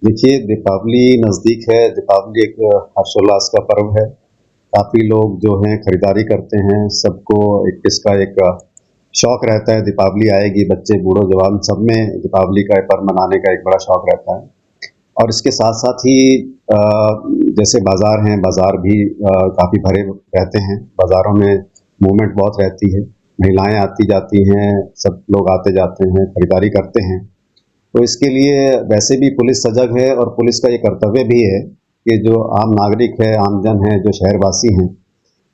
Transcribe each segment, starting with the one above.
देखिए, दीपावली नज़दीक है। दीपावली एक हर्षोल्लास का पर्व है। काफ़ी लोग जो हैं खरीदारी करते हैं। सबको एक इसका एक शौक रहता है, दीपावली आएगी, बच्चे, बूढ़े, जवान सब में दीपावली का पर्व मनाने का एक बड़ा शौक रहता है। और इसके साथ-साथ ही अ, जैसे बाज़ार हैं, बाज़ार भी काफ़ी भरे रहते हैं। बाज़ारों में मूवमेंट बहुत रहती है। महिलाएँ आती-जाती हैं, सब लोग आते-जाते हैं, खरीदारी करते हैं। तो इसके लिए वैसे भी पुलिस सजग है और पुलिस का ये कर्तव्य भी है कि जो आम नागरिक है, आमजन है, जो शहरवासी हैं,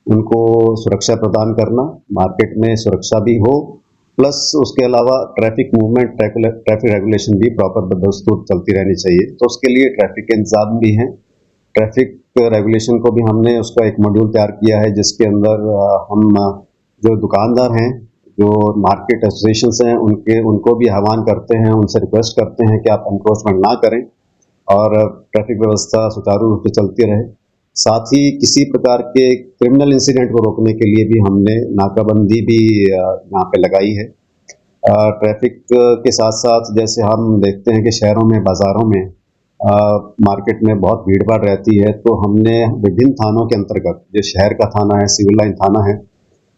उनको सुरक्षा प्रदान करना, मार्केट में सुरक्षा भी हो, प्लस उसके अलावा ट्रैफिक मूवमेंट, ट्रैफिक रेगुलेशन भी प्रॉपर बदस्तूर चलती रहनी चाहिए। तो उसके लिए ट्रैफिक के इंतज़ाम भी हैं। ट्रैफिक रेगुलेशन को भी हमने उसका एक मॉड्यूल तैयार किया है, जिसके अंदर हम जो दुकानदार हैं, जो मार्केट एसोसिएशंस हैं, उनको भी आह्वान करते हैं, उनसे रिक्वेस्ट करते हैं कि आप एनक्रोचमेंट ना करें और ट्रैफिक व्यवस्था सुचारू रूप से चलती रहे। साथ ही किसी प्रकार के क्रिमिनल इंसिडेंट को रोकने के लिए भी हमने नाकाबंदी भी यहाँ पे लगाई है। ट्रैफिक के साथ-साथ जैसे हम देखते हैं कि शहरों में, बाज़ारों में मार्केट में बहुत भीड़-भाड़ रहती है, तो हमने विभिन्न थानों के अंतर्गत, जो शहर का थाना है, सिविल लाइन थाना है,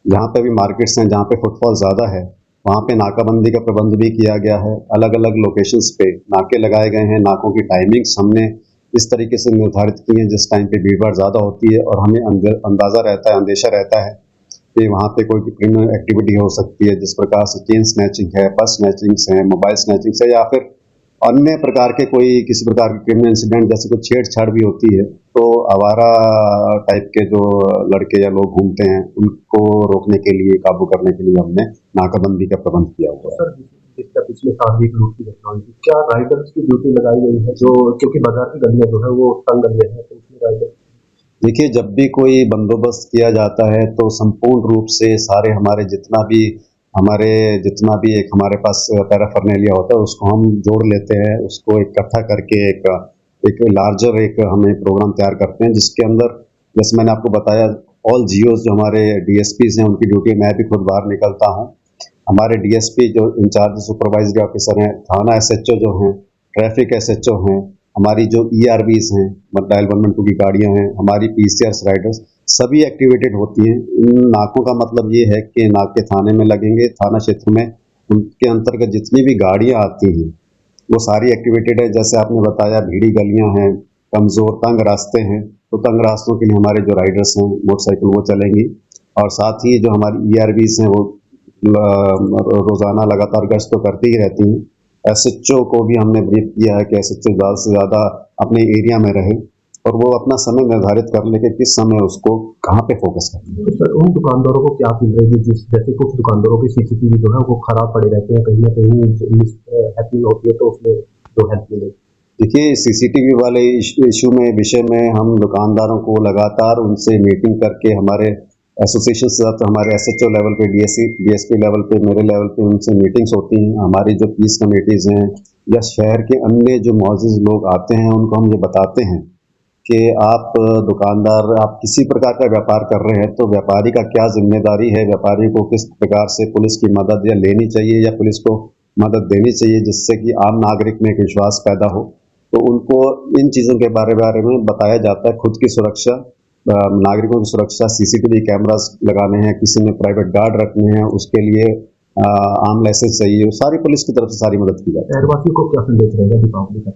जहाँ पे भी मार्केट्स हैं, जहाँ पे फुटफॉल ज़्यादा है, वहाँ पे नाकाबंदी का प्रबंध भी किया गया है। अलग-अलग लोकेशंस पे नाके लगाए गए हैं। नाकों की टाइमिंग्स हमने इस तरीके से निर्धारित की हैं जिस टाइम पे भीड़-भाड़ ज़्यादा होती है और हमें अंदाज़ा रहता है, अंदेशा रहता है कि वहाँ पे कोई क्रिमिनल एक्टिविटी हो सकती है। जिस प्रकार से चेन स्नैचिंग है, पर्स स्नैचिंग्स हैं, मोबाइल स्नैचिंग्स है या फिर अन्य प्रकार के कोई किसी प्रकार के क्रिमिनल इंसिडेंट जैसे कोई छेड़-छाड़ भी होती है, तो आवारा टाइप के जो लड़के या लोग घूमते हैं, उनको रोकने के लिए, काबू करने के लिए हमने नाकाबंदी का प्रबंध किया हुआ है। सर, जिसका पिछले साल भी एक लूट की घटना हुई थी, क्या राइडर्स की ड्यूटी लगाई गई है जो क्योंकि बाज़ार की गलियाँ जो है वो तंग गलियाँ हैं, तो उसमें राइडर देखिए, जब भी कोई बंदोबस्त किया जाता है, तो संपूर्ण रूप से सारे जितना भी एक हमारे पास पैराफर्नेलिया होता है, उसको हम जोड़ लेते हैं, उसको इकट्ठा करके एक लार्जर एक हमें प्रोग्राम तैयार करते हैं, जिसके अंदर जैसे मैंने आपको बताया, ऑल जीओज़ जो हमारे डीएसपीज़ हैं, उनकी ड्यूटी मैं भी खुद बाहर निकलता हूँ। हमारे डीएसपी जो इंचार्ज सुपरवाइजरी ऑफिसर हैं, थाना एसएचओ जो हैं, ट्रैफिक एसएचओ हैं, हमारी जो ईआरबीज़ हैं, डायल 112 की गाड़ियाँ हैं, हमारी पीसीआर्स राइडर्स सभी एक्टिवेटेड होती हैं। इन नाकों का मतलब ये है कि नाके थाने में लगेंगे, थाना क्षेत्र में उनके अंतर्गत जितनी भी गाड़ियाँ आती हैं, वो सारी एक्टिवेटेड है। जैसे आपने बताया भीड़ी गलियाँ हैं, कमज़ोर तंग रास्ते हैं, तो तंग रास्तों के लिए हमारे जो राइडर्स हैं, मोटरसाइकिल वो चलेंगी और साथ ही जो हमारी ईआरबीज़ हैं, वो रोज़ाना लगातार गश्त तो करती ही रहती हैं। एसएचओ को भी हमने ब्रीफ किया है कि एसएचओ ज़्यादा से ज़्यादा अपने एरिया में रहे और वो अपना समय निर्धारित कर ले कि किस समय उसको कहाँ पे फोकस करना है। तो सर उन दुकानदारों को क्या अपील रहेगी जैसे कुछ दुकानदारों की सीसीटीवी जो है वो खराब पड़े रहते हैं, कहीं ना कहीं मिस हैपनिंग होती है, तो उसमें जो हेल्प मिले। देखिए, सीसीटीवी वाले इशू में विषय में हम दुकानदारों को लगातार उनसे मीटिंग करके हमारे एसोसिएशन से साथ हमारे एसएचओ लेवल पे, डीएसपी लेवल पे, मेरे लेवल पे उनसे मीटिंग्स होती हैं। हमारी जो पीस कमेटीज़ हैं या शहर के अन्य जो मुअज़्ज़िज़ लोग आते हैं, उनको हम ये बताते हैं कि आप दुकानदार, आप किसी प्रकार का व्यापार कर रहे हैं, तो व्यापारी का क्या ज़िम्मेदारी है, व्यापारी को किस प्रकार से पुलिस की मदद या लेनी चाहिए या पुलिस को मदद देनी चाहिए, जिससे कि आम नागरिक में एक विश्वास पैदा हो। तो उनको इन चीज़ों के बारे में बताया जाता है। खुद की सुरक्षा, नागरिकों की सुरक्षा, सीसीटीवी कैमरास लगाने हैं, किसी ने प्राइवेट गार्ड रखने हैं, उसके लिए आर्म लाइसेंस चाहिए, सारी पुलिस की तरफ से सारी मदद की जाती है। शहरवासियों को क्या संदेश रहेगा दीपावली का?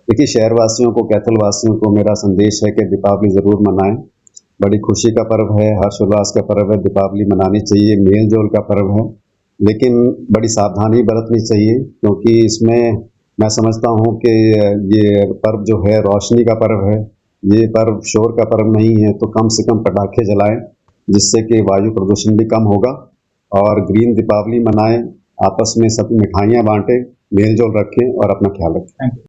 देखिए, शहरवासियों को, कैथलवासियों को मेरा संदेश है कि दीपावली ज़रूर मनाएं। बड़ी खुशी का पर्व है, हर्षोल्लास का पर्व है, दीपावली मनानी चाहिए, मेल जोल का पर्व है, लेकिन बड़ी सावधानी बरतनी चाहिए, क्योंकि इसमें मैं समझता हूँ कि ये पर्व जो है रोशनी का पर्व है, ये पर्व शोर का पर्व नहीं है। तो कम से कम पटाखे जलाएं, जिससे कि वायु प्रदूषण भी कम होगा और ग्रीन दीपावली मनाएं, आपस में सब मिठाइयाँ बांटें, मेल जोल रखें और अपना ख्याल रखें।